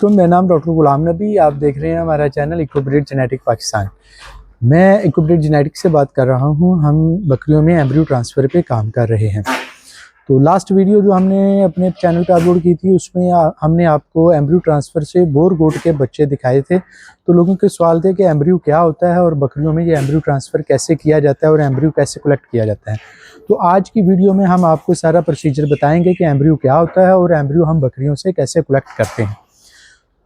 वालेकुम, मेरा नाम डॉक्टर गुलाम नबी। आप देख रहे हैं हमारा चैनल इक्विब्रिड जेनेटिक पाकिस्तान। मैं इक्विब्रिड जेनेटिक से बात कर रहा हूं। हम बकरियों में एम्ब्रियो ट्रांसफ़र पे काम कर रहे हैं। तो लास्ट वीडियो जो हमने अपने चैनल पे अपलोड की थी उसमें हमने आपको एम्ब्रियो ट्रांसफ़र से बोर गोट के बच्चे दिखाए थे। तो लोगों के सवाल थे कि एम्ब्रियो क्या होता है और बकरियों में ये एम्ब्रियो ट्रांसफ़र कैसे किया जाता है और एम्ब्रियो कैसे कलेक्ट किया जाता है। तो आज की वीडियो में हम आपको सारा प्रोसीजर बताएंगे कि एम्ब्रियो क्या होता है और एम्ब्रियो हम बकरियों से कैसे कलेक्ट करते हैं।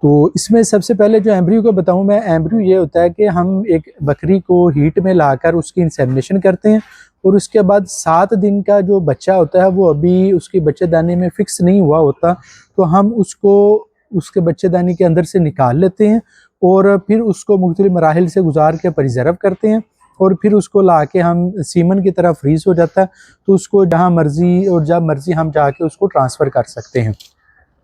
तो इसमें सबसे पहले जो एम्ब्रियो को बताऊं मैं, एम्ब्रियो ये होता है कि हम एक बकरी को हीट में लाकर उसकी इंसेमिनेशन करते हैं और उसके बाद 7 दिन का जो बच्चा होता है वो अभी उसकी बच्चेदानी में फिक्स नहीं हुआ होता, तो हम उसको उसके बच्चेदानी के अंदर से निकाल लेते हैं और फिर उसको मुख्तलिफ मराहिल से गुजार के प्रिजर्व करते हैं और फिर उसको ला के हम सीमन की तरह फ्रीज हो जाता है, तो उसको जहाँ मर्जी और जब मर्जी हम जाके उसको ट्रांसफ़र कर सकते हैं।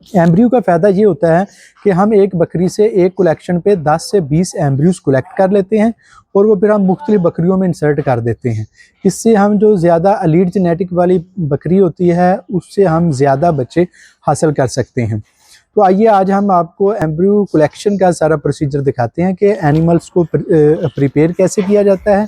एम्ब्रियो का फ़ायदा ये होता है कि हम एक बकरी से एक कलेक्शन पे 10 से 20 एम्ब्रियोज कलेक्ट कर लेते हैं और वो फिर हम मुख्तलिफ बकरियों में इंसर्ट कर देते हैं। इससे हम जो ज़्यादा एलीट जेनेटिक वाली बकरी होती है उससे हम ज़्यादा बच्चे हासिल कर सकते हैं। तो आइए आज हम आपको एम्ब्रियो कलेक्शन का सारा प्रोसीजर दिखाते हैं कि एनिमल्स को प्रिपेयर कैसे किया जाता है,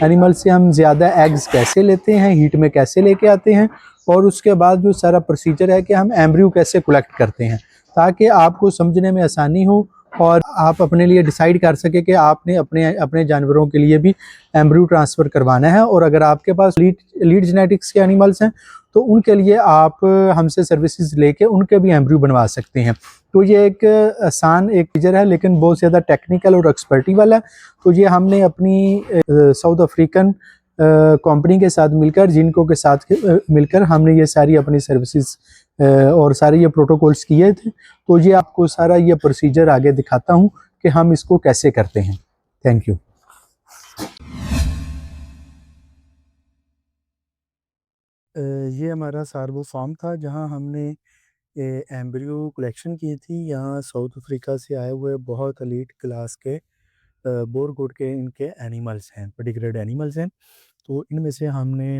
एनिमल से हम ज़्यादा एग्स कैसे लेते हैं, हीट में कैसे लेके आते हैं और उसके बाद जो सारा प्रोसीजर है कि हम एम्ब्रियो कैसे कलेक्ट करते हैं, ताकि आपको समझने में आसानी हो और आप अपने लिए डिसाइड कर सके कि आपने अपने अपने जानवरों के लिए भी एम्ब्रियो ट्रांसफ़र करवाना है। और अगर आपके पास लीड जेनेटिक्स के एनिमल्स हैं तो उनके लिए आप हमसे सर्विसेज लेके उनके भी एम्ब्रियो बनवा सकते हैं। तो ये एक आसान एक फीचर है लेकिन बहुत ज़्यादा टेक्निकल और एक्सपर्टी वाला है। तो ये हमने अपनी साउथ अफ्रीकन कंपनी के साथ मिलकर, जिनको के साथ मिलकर हमने ये सारी अपनी सर्विसेज और सारे ये प्रोटोकॉल्स किए थे। तो ये आपको सारा ये प्रोसीजर आगे दिखाता हूँ कि हम इसको कैसे करते हैं। Thank you. ये हमारा सार्वो फार्म था जहाँ हमने एम्ब्रियो कलेक्शन की थी। यहाँ साउथ अफ्रीका से आए हुए बहुत एलीट क्लास के बोर गोट के इनके एनिमल्स हैं, पेडिग्रेड एनिमल्स हैं। तो इनमें से हमने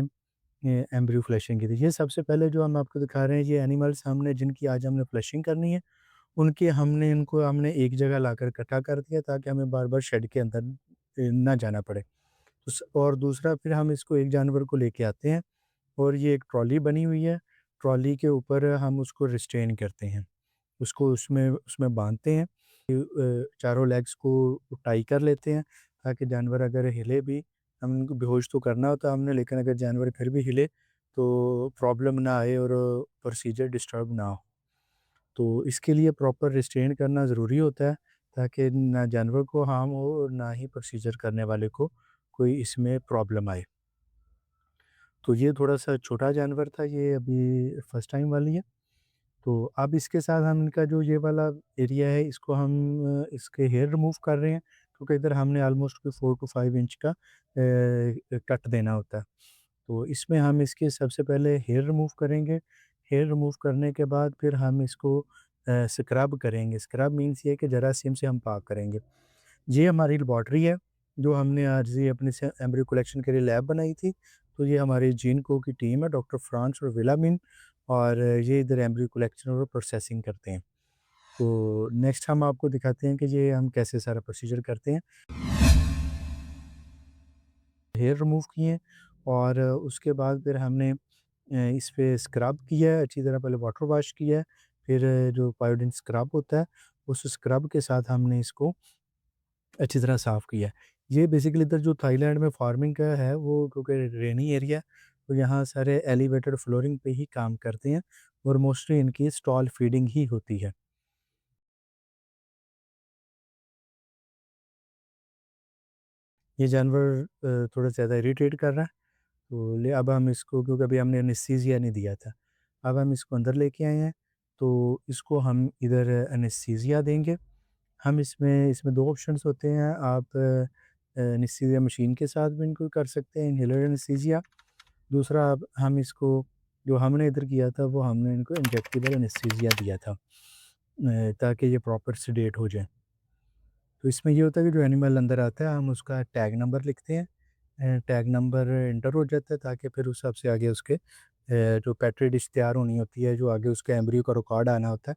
एम्ब्रियो फ्लैशिंग की थी। ये सबसे पहले जो हम आपको दिखा रहे हैं ये एनिमल्स हमने जिनकी आज हमने फ्लैशिंग करनी है, उनके हमने एक जगह लाकर इकट्ठा कर दिया ताकि हमें बार बार शेड के अंदर ना जाना पड़े। और दूसरा फिर हम इसको एक जानवर को लेके आते हैं और ये एक ट्रॉली बनी हुई है, ट्रॉली के ऊपर हम उसको रिस्ट्रेन करते हैं, उसको उसमें उसमें बांधते हैं। चारों लेग्स को टाई कर लेते हैं ताकि जानवर अगर हिले भी, हम उनको बेहोश तो करना होता हमने, लेकिन अगर जानवर फिर भी हिले तो प्रॉब्लम ना आए और प्रोसीजर डिस्टर्ब ना हो। तो इसके लिए प्रॉपर रिस्ट्रेन करना ज़रूरी होता है ताकि ना जानवर को हार्म हो और ना ही प्रोसीजर करने वाले को कोई इसमें प्रॉब्लम आए। तो ये थोड़ा सा छोटा जानवर था, ये अभी फर्स्ट टाइम वाली है। तो अब इसके साथ हम इनका जो ये वाला एरिया है इसको हम इसके हेयर रिमूव कर रहे हैं, क्योंकि इधर हमने ऑलमोस्ट कोई 4 टू 5 इंच का कट देना होता है। तो इसमें हम इसके सबसे पहले हेयर रिमूव करेंगे। हेयर रिमूव करने के बाद फिर हम इसको स्क्रब करेंगे। स्क्रब मीन्स ये है कि जरासीम से हम पाक करेंगे। ये हमारी लेबॉर्ट्री है जो हमने आज ये अपने से एम्ब्रियो कलेक्शन के लिए लैब बनाई थी। तो ये हमारी जीन को की टीम है, डॉक्टर फ्रांस और विलामिन, और ये इधर एम्ब्रियो कलेक्शन और प्रोसेसिंग करते हैं। तो नेक्स्ट हम आपको दिखाते हैं कि ये हम कैसे सारा प्रोसीजर करते हैं। हेयर रिमूव किए और उसके बाद फिर हमने इस पे स्क्रब किया है अच्छी तरह, पहले वाटर वॉश किया है, फिर जो पायोडीन स्क्रब होता है उस स्क्रब के साथ हमने इसको अच्छी तरह साफ़ किया है। ये बेसिकली इधर जो थाईलैंड में फार्मिंग का है वो, क्योंकि रेनी एरिया, तो यहाँ सारे एलिवेटेड फ्लोरिंग पे ही काम करते हैं और मोस्टली इनकी स्टॉल फीडिंग ही होती है। ये जानवर थोड़ा ज़्यादा इरिटेट कर रहा है, तो अब हम इसको, क्योंकि अभी हमने एनेस्थीसिया नहीं दिया था, अब हम इसको अंदर लेके आए हैं, तो इसको हम इधर एनेस्थीसिया देंगे। हम इसमें इसमें 2 ऑप्शंस होते हैं, आप एनेस्थीसिया मशीन के साथ भी इनको कर सकते हैं, इन्हेलर एनेस्थीसिया। दूसरा अब हम इसको, जो हमने इधर किया था वो हमने इनको इंजेक्टेबल एनेस्थीसिया दिया था ताकि ये प्रॉपर सेडेट हो जाए। तो इसमें ये होता है कि जो एनिमल अंदर आता है हम उसका टैग नंबर लिखते हैं, टैग नंबर एंटर हो जाता है ताकि फिर उस हिसाब से आगे उसके जो पेट्री डिश तैयार होनी होती है, जो आगे उसके एम्ब्रियो का रिकॉर्ड आना होता है,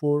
4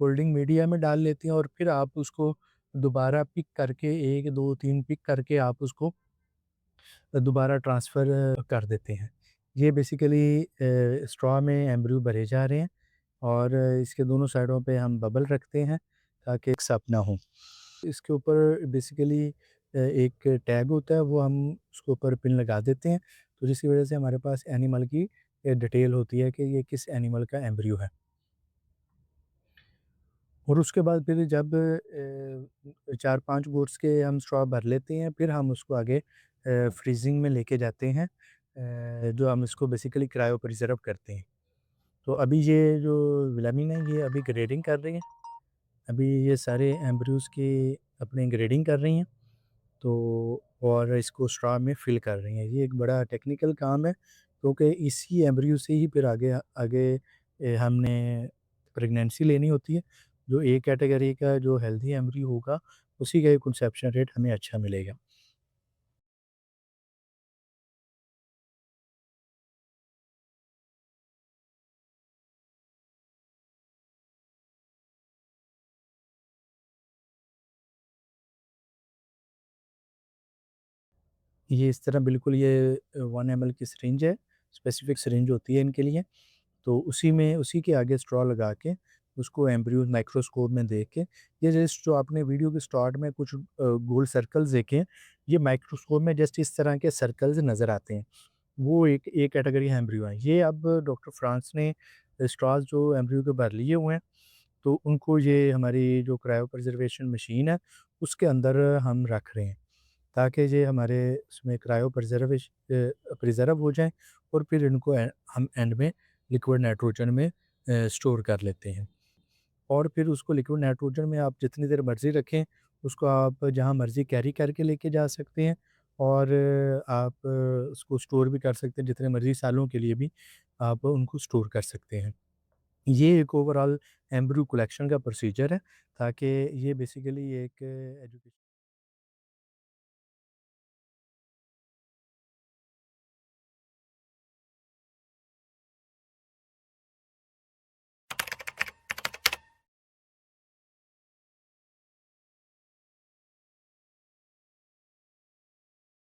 होल्डिंग मीडिया में डाल लेते हैं और फिर आप उसको दोबारा पिक करके 1 2 3 पिक करके आप उसको दोबारा ट्रांसफ़र कर देते हैं। ये बेसिकली स्ट्रॉ में एम्ब्रियो भरे जा रहे हैं और इसके दोनों साइडों पे हम बबल रखते हैं ताकि एक साफ ना हो। इसके ऊपर बेसिकली एक टैग होता है, वो हम उसके ऊपर पिन लगा देते हैं, तो जिसकी वजह से हमारे पास एनिमल की डिटेल होती है कि ये किस एनिमल का एम्ब्रियो है। और उसके बाद फिर जब 4-5 गोट्स के हम स्ट्रॉ भर लेते हैं, फिर हम उसको आगे फ्रीज़िंग में लेके जाते हैं, जो हम इसको बेसिकली क्रायो प्रिज़र्व करते हैं। तो अभी ये जो विलामिन है, ये अभी ग्रेडिंग कर रही हैं। अभी ये सारे एम्ब्रियोज़ की अपनी ग्रेडिंग कर रही हैं, तो और इसको स्ट्रॉ में फ़िल कर रही हैं। ये एक बड़ा टेक्निकल काम है, क्योंकि इसी एम्ब्रियो से ही फिर आगे आगे हमने प्रेगनेंसी लेनी होती है। जो ए कैटेगरी का जो हेल्दी एम्ब्रियो होगा, उसी का कंसेप्शन रेट हमें अच्छा मिलेगा। ये इस तरह बिल्कुल ये 1 ml की सिरिंज है, स्पेसिफ़िक सिरिंज होती है इनके लिए। तो उसी के आगे स्ट्रॉ लगा के उसको एम्ब्रियो माइक्रोस्कोप में देख के, ये जस्ट जो आपने वीडियो के स्टार्ट में कुछ गोल सर्कल्स देखे हैं, ये माइक्रोस्कोप में जस्ट इस तरह के सर्कल्स नज़र आते हैं। वो एक ए कैटेगरी एम्ब्रियो है। ये अब डॉक्टर फ्रांस ने स्ट्रॉज़ जो एम्ब्रियो के भर लिए हुए हैं, तो उनको ये हमारी जो क्रायो प्रिजर्वेशन मशीन है, उसके अंदर हम रख रहे हैं, ताकि ये हमारे उसमें क्रायो प्रिज़र्व हो जाएँ और फिर इनको हम एंड में लिक्विड नाइट्रोजन में स्टोर कर लेते हैं। और फिर उसको लिक्विड नाइट्रोजन में आप जितनी देर मर्ज़ी रखें, उसको आप जहाँ मर्ज़ी कैरी करके लेके जा सकते हैं और आप उसको स्टोर भी कर सकते हैं, जितने मर्ज़ी सालों के लिए भी आप उनको स्टोर कर सकते हैं। ये एक ओवरऑल एम्ब्रियो कलेक्शन का प्रोसीजर है, ताकि ये बेसिकली एक एजुकेशन